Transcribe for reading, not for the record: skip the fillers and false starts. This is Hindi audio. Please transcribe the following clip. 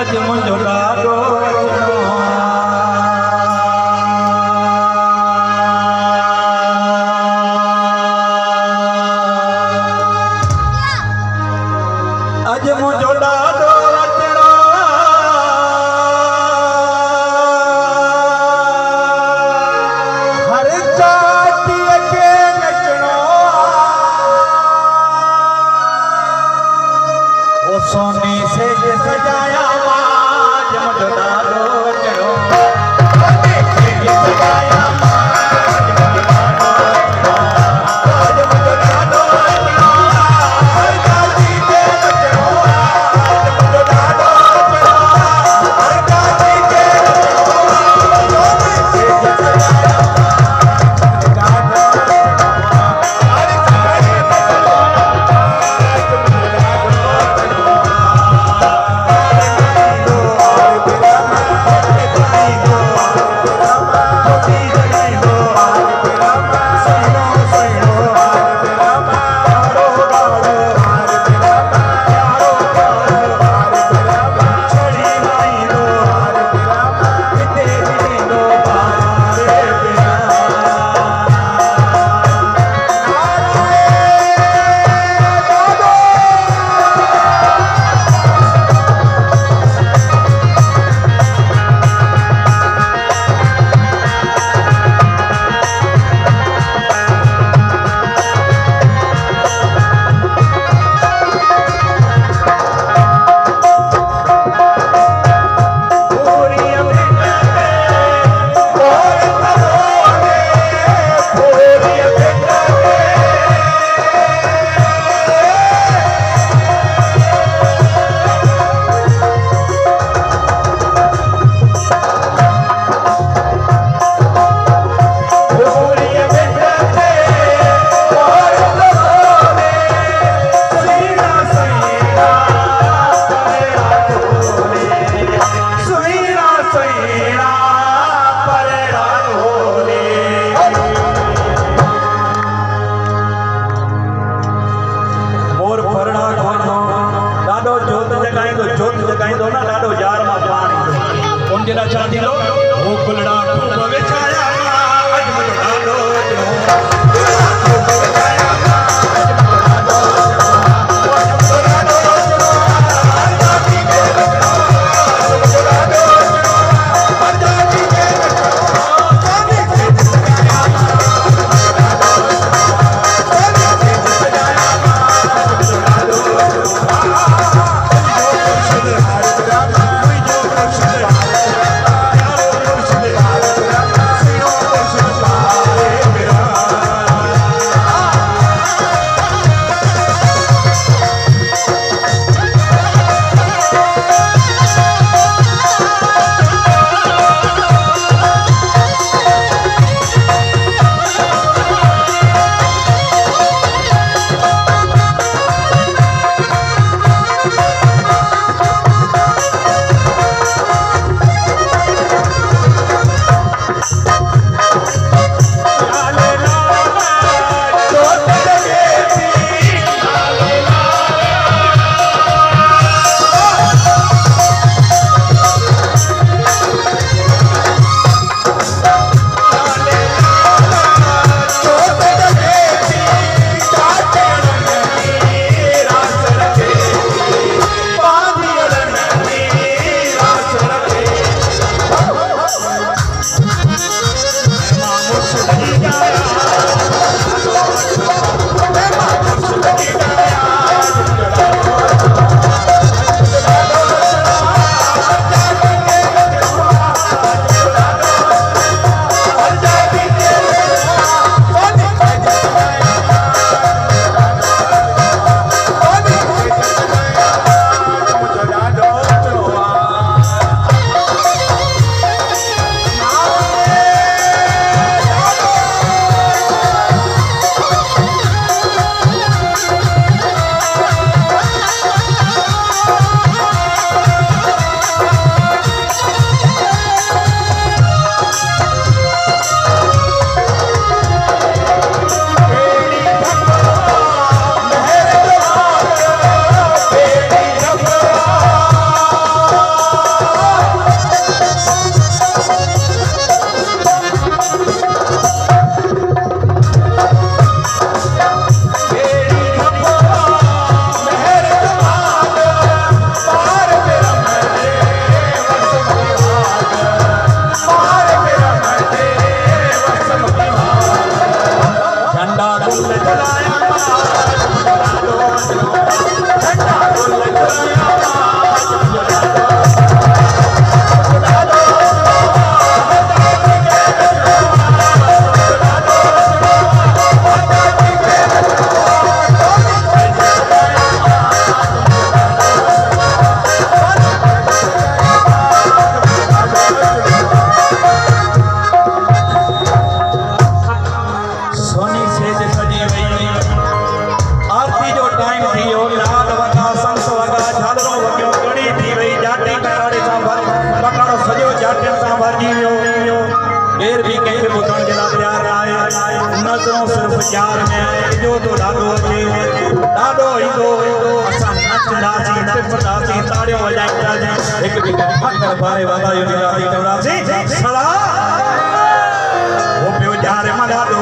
अज मुझो डाडो अज मुझो डाडो अचणो हर जातीअ खे नचणो वो सोने से सजाया आज मुझो डाडो अचणो सोने से सजाया जरा चांदी लो वो गुलड़ा खूब विछाया अज मुझो डाडो केर भी कंहिंखे ॿुधण जे लाइ तयार आहे नज़रों सिर्फ़ यार में जो तो ॾाढो अचे ॾाढो ईंदो असां नचंदासीं टिपंदासीं ताड़ियूं वॼाईंदासीं हिक ॿिए खे फख़्र पारे वाधायूं ॾींदासीं चवंदासीं सलाह वो पियो ॼारे मां ॾाढो